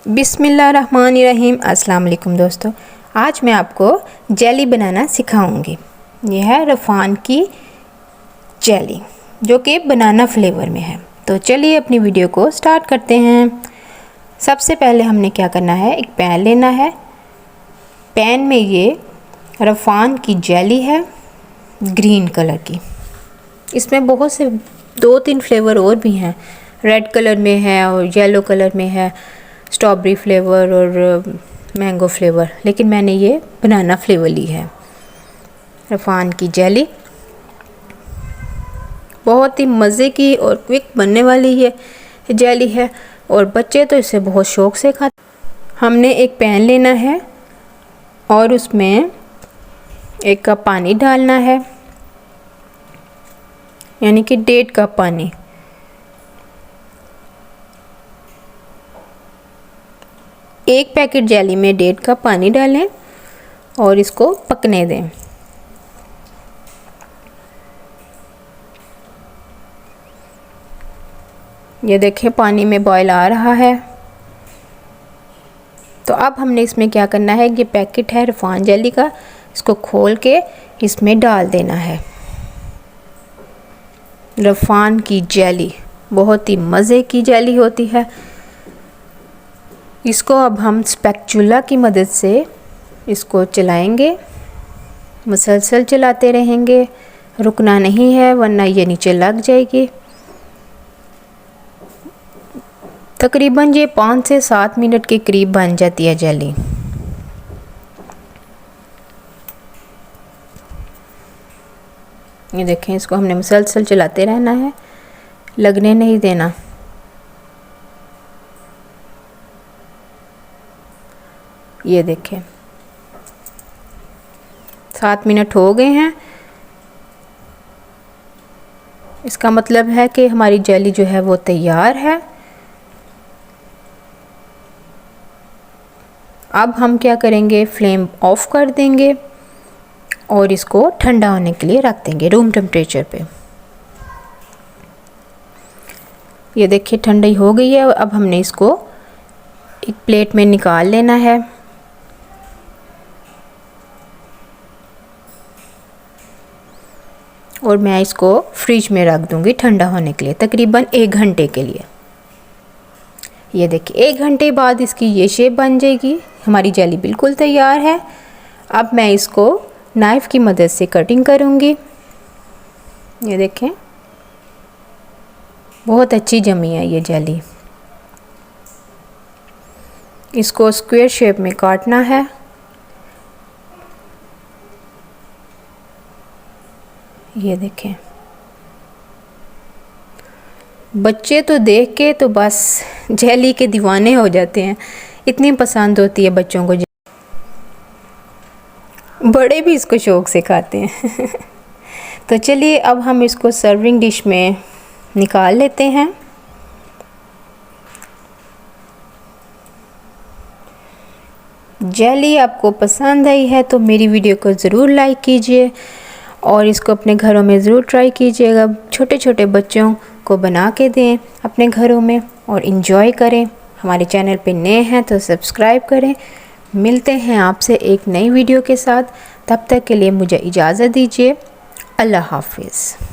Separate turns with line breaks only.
बिस्मिल्लाहिर्रहमानिर्रहीम। अस्सलाम वालेकुम दोस्तों, आज मैं आपको जेली बनाना सिखाऊंगी। यह है रफ़ान की जेली जो कि बनाना फ्लेवर में है। तो चलिए अपनी वीडियो को स्टार्ट करते हैं। सबसे पहले हमने क्या करना है, एक पैन लेना है। पैन में ये रफ़ान की जेली है ग्रीन कलर की। इसमें बहुत से 2-3 फ्लेवर और भी हैं, रेड कलर में है और येलो कलर में है, स्ट्रॉबेरी फ्लेवर और मैंगो फ्लेवर, लेकिन मैंने ये बनाना फ्लेवर ली है। रफ़ान की जेली बहुत ही मज़े की और क्विक बनने वाली ये जेली है और बच्चे तो इसे बहुत शौक़ से खाते। हमने एक पैन लेना है और उसमें 1 कप पानी डालना है, यानी कि 1.5 कप पानी। एक पैकेट जेली में 1.5 कप पानी डालें और इसको पकने दें। ये देखें पानी में बॉयल आ रहा है। तो अब हमने इसमें क्या करना है, ये पैकेट है रफ़ान जेली का, इसको खोल के इसमें डाल देना है। रफ़ान की जेली बहुत ही मज़े की जेली होती है। इसको अब हम स्पैचुला की मदद से इसको चलाएंगे, मुसलसल चलाते रहेंगे, रुकना नहीं है वरना ये नीचे लग जाएगी। तकरीबन ये 5 से 7 मिनट के करीब बन जाती है जेली। ये देखें, इसको हमने मुसलसल चलाते रहना है, लगने नहीं देना। ये देखें 7 मिनट हो गए हैं। इसका मतलब है कि हमारी जेली जो है वो तैयार है। अब हम क्या करेंगे, फ्लेम ऑफ कर देंगे और इसको ठंडा होने के लिए रख देंगे रूम टेम्परेचर पे। ये देखिए ठंडी हो गई है। अब हमने इसको एक प्लेट में निकाल लेना है। और मैं इसको फ्रिज में रख दूंगी ठंडा होने के लिए, तकरीबन 1 घंटे के लिए। ये देखिए 1 घंटे बाद इसकी ये शेप बन जाएगी। हमारी जेली बिल्कुल तैयार है। अब मैं इसको नाइफ़ की मदद से कटिंग करूंगी। ये देखें बहुत अच्छी जमी है ये जेली। इसको स्क्वायर शेप में काटना है। ये देखें, बच्चे तो देख के तो बस जेली के दीवाने हो जाते हैं, इतनी पसंद होती है बच्चों को। बड़े भी इसको शौक़ से खाते हैं। तो चलिए अब हम इसको सर्विंग डिश में निकाल लेते हैं। जेली आपको पसंद आई है तो मेरी वीडियो को ज़रूर लाइक कीजिए और इसको अपने घरों में ज़रूर ट्राई कीजिएगा। छोटे छोटे बच्चों को बना के दें अपने घरों में और इन्जॉय करें। हमारे चैनल पे नए हैं तो सब्सक्राइब करें। मिलते हैं आपसे एक नई वीडियो के साथ, तब तक के लिए मुझे इजाज़त दीजिए। अल्लाह हाफ़िज़।